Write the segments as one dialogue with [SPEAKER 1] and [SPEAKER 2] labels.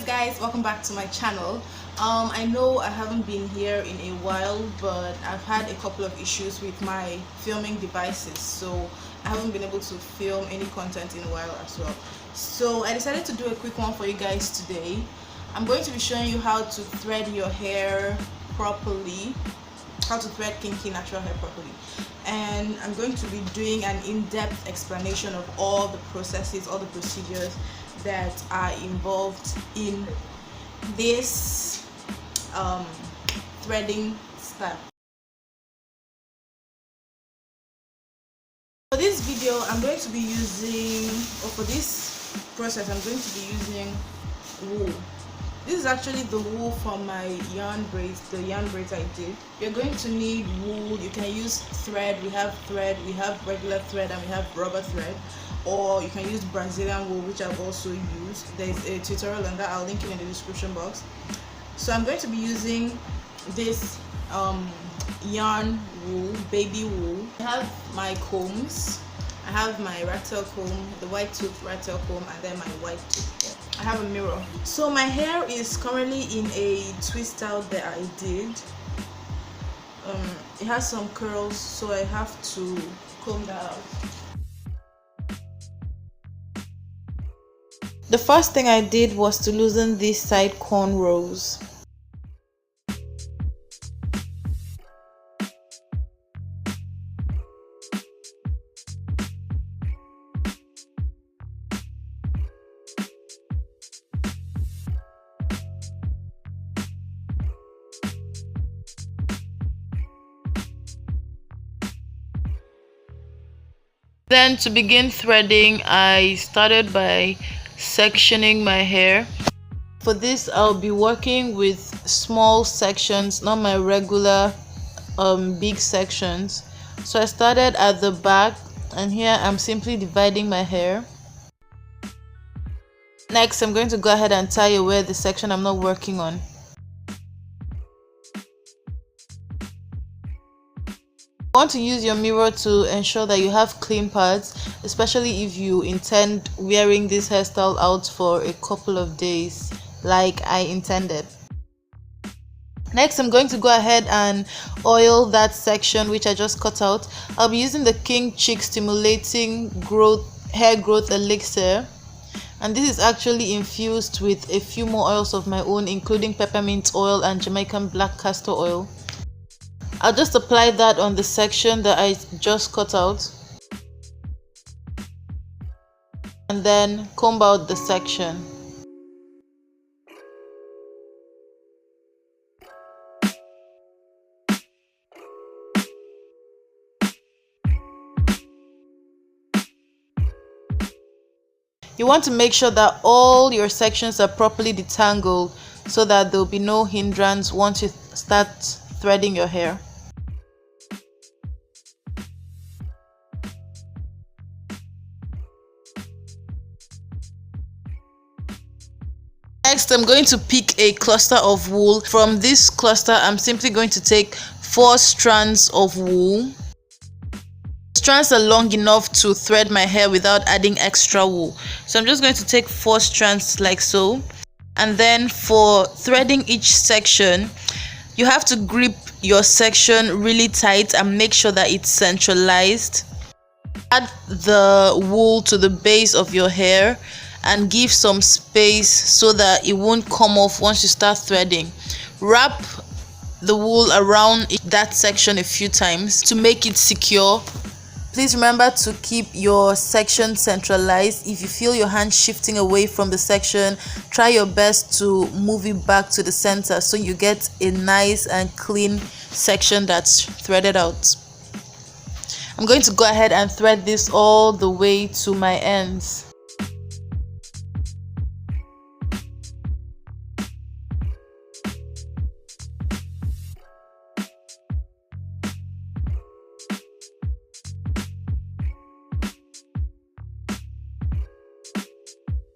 [SPEAKER 1] is guys, welcome back to my channel. I know I haven't been here in a while, but I've had a couple of issues with my filming devices, so I haven't been able to film any content in a while as well. So I decided to do a quick one for you guys today. I'm going to be showing you how to thread your hair properly, how to thread kinky natural hair properly, and I'm going to be doing an in-depth explanation of all the processes, all the procedures that are involved in this threading style. For this video, I'm going to be using, or for this process, I'm going to be using wool. This is actually the wool from my yarn braids, the yarn braids I did. You're going to need wool. You can use thread, we have regular thread, and we have rubber thread. Or you can use Brazilian wool, which I've also used. There's a tutorial on that, I'll link it in the description box. So I'm going to be using this yarn wool, baby wool. I have my combs. I have my rat tail comb, the white tooth rat tail comb, and then my white tooth comb. I have a mirror. So my hair is currently in a twist out that I did. It has some curls, so I have to comb that out. The first thing I did was to loosen these side cornrows. Then to begin threading, I started by sectioning my hair. For this, I'll be working with small sections, not my regular big sections. So I started at the back, and here I'm simply dividing my hair. Next, I'm going to go ahead and tie away the section I'm not working on. You want to use your mirror to ensure that you have clean parts, especially if you intend wearing this hairstyle out for a couple of days like I intended. Next, I'm going to go ahead and oil that section which I just cut out. I'll be using the King Chick Stimulating Hair Growth Elixir, and this is actually infused with a few more oils of my own, including peppermint oil and Jamaican black castor oil. I'll just apply that on the section that I just cut out and then comb out the section. You want to make sure that all your sections are properly detangled so that there will be no hindrance once you start threading your hair. Next, I'm going to pick a cluster of wool. From this cluster, I'm simply going to take 4 strands of wool. Strands are long enough to thread my hair without adding extra wool. So I'm just going to take 4 strands like so. And then for threading each section, you have to grip your section really tight and make sure that it's centralized. Add the wool to the base of your hair and give some space so that it won't come off once you start threading. Wrap the wool around that section a few times to make it secure. Please remember to keep your section centralized. If you feel your hand shifting away from the section, try your best to move it back to the center so you get a nice and clean section that's threaded out. I'm going to go ahead and thread this all the way to my ends.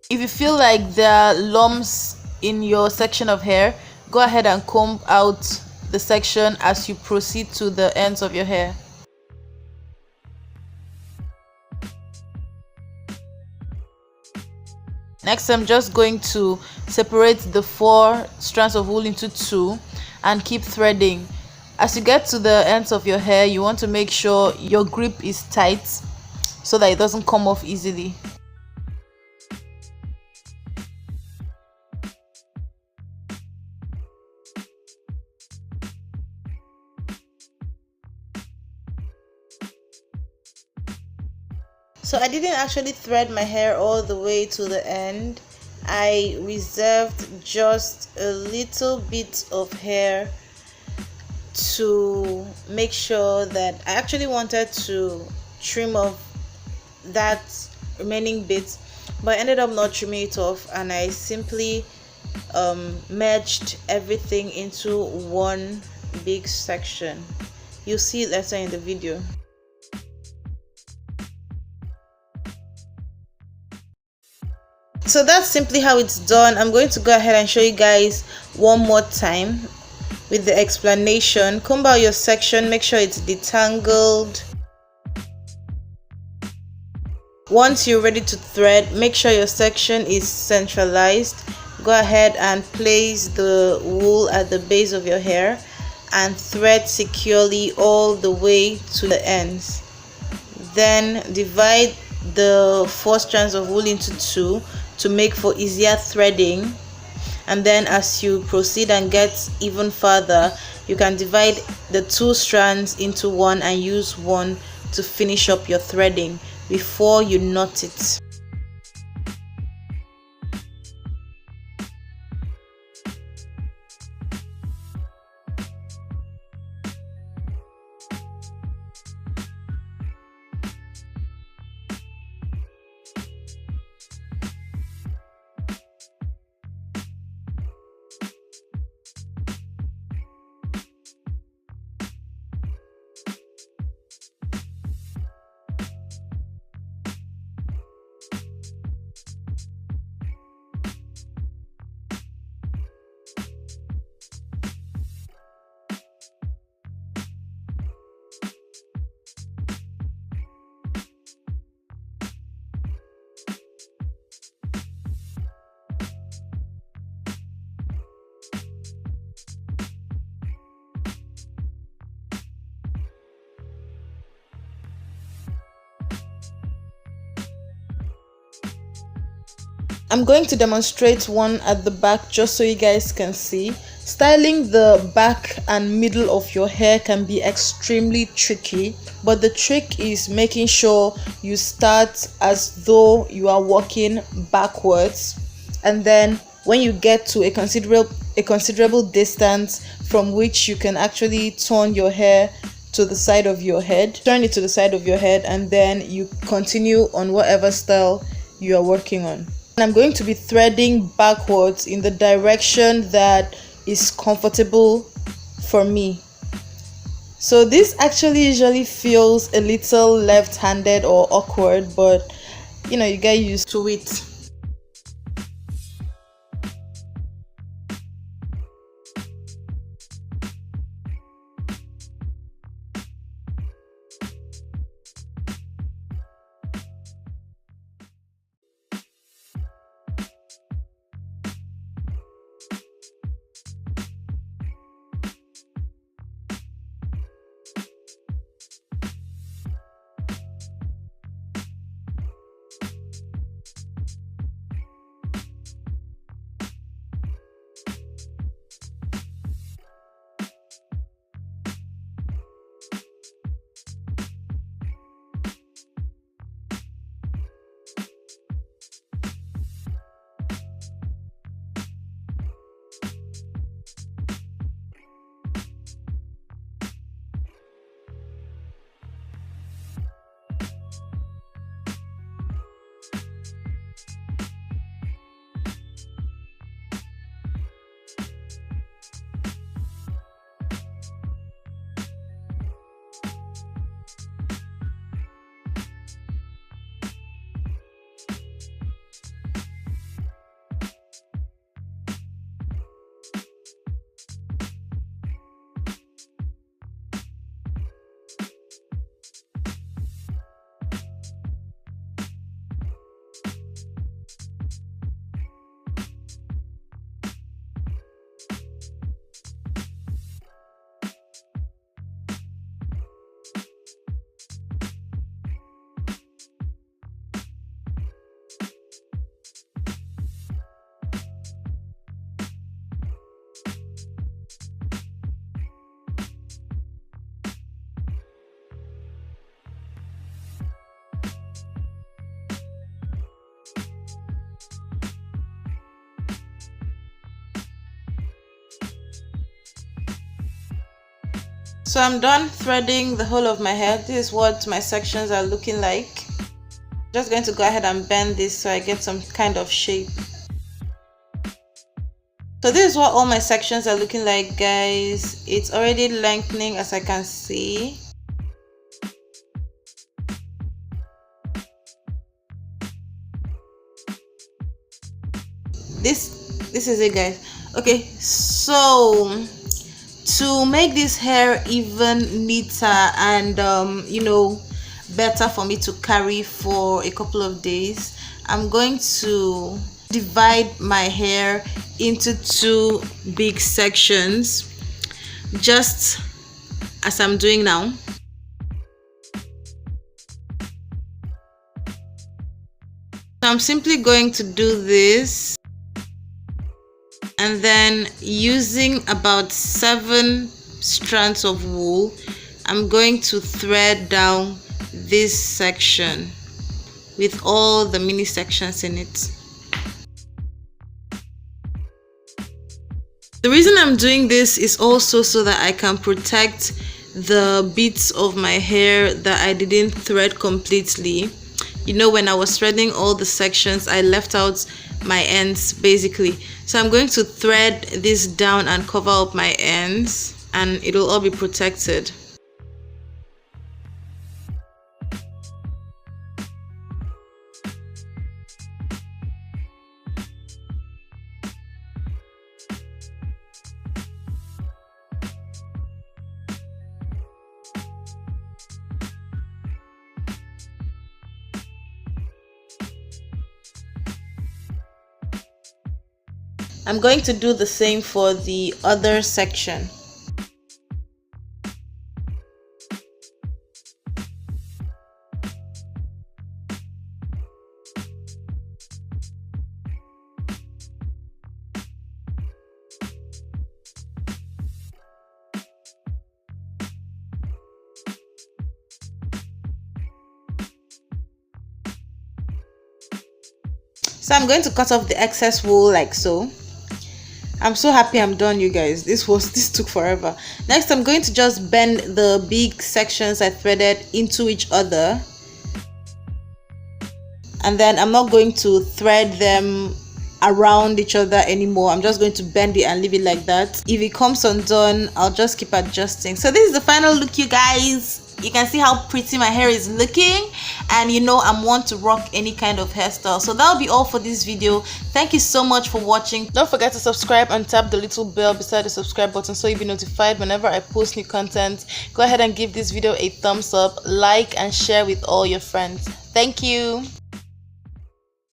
[SPEAKER 1] If you feel like there are lumps in your section of hair, go ahead and comb out the section as you proceed to the ends of your hair. Next, I'm just going to separate the 4 strands of wool into 2 and keep threading. As you get to the ends of your hair, you want to make sure your grip is tight so that it doesn't come off easily. So I didn't actually thread my hair all the way to the end. I reserved just a little bit of hair to make sure that I actually wanted to trim off that remaining bit, but I ended up not trimming it off, and I simply merged everything into one big section. You'll see it later in the video. So that's simply how it's done. I'm going to go ahead and show you guys one more time with the explanation. Comb out your section, make sure it's detangled. Once you're ready to thread, make sure your section is centralized. Go ahead and place the wool at the base of your hair and thread securely all the way to the ends. Then divide the 4 strands of wool into 2 to make for easier threading, and then as you proceed and get even further, you can divide the 2 strands into 1 and use 1 to finish up your threading before you knot it. I'm going to demonstrate one at the back just so you guys can see. Styling the back and middle of your hair can be extremely tricky, but the trick is making sure you start as though you are walking backwards, and then when you get to a considerable distance from which you can actually turn your hair to the side of your head, turn it to the side of your head, and then you continue on whatever style you are working on. I'm going to be threading backwards in the direction that is comfortable for me. So this actually usually feels a little left-handed or awkward, but you get used to it. So I'm done threading the whole of my hair. This is what my sections are looking like. Just going to go ahead and bend this so I get some kind of shape. So this is what all my sections are looking like, guys. It's already lengthening, as I can see. This is it, guys. Okay, so to make this hair even neater and you know, better for me to carry for a couple of days, I'm going to divide my hair into 2 big sections, just as I'm doing now. So I'm simply going to do this, and then using about 7 strands of wool, I'm going to thread down this section with all the mini sections in it. The reason I'm doing this is also so that I can protect the bits of my hair that I didn't thread completely. You know, when I was threading all the sections, I left out my ends basically. So I'm going to thread this down and cover up my ends, and it'll all be protected. I'm going to do the same for the other section. So I'm going to cut off the excess wool like so. I'm so happy I'm done, you guys. This took forever. Next, I'm going to just bend the big sections I threaded into each other, and then I'm not going to thread them around each other anymore. I'm just going to bend it and leave it like that. If it comes undone, I'll just keep adjusting. So this is the final look, you guys. You can see how pretty my hair is looking, and you know I'm one to rock any kind of hairstyle. So that'll be all for this video. Thank you so much for watching. Don't forget to subscribe and tap the little bell beside the subscribe button so you'll be notified whenever I post new content. Go ahead and give this video a thumbs up, like and share with all your friends. Thank you.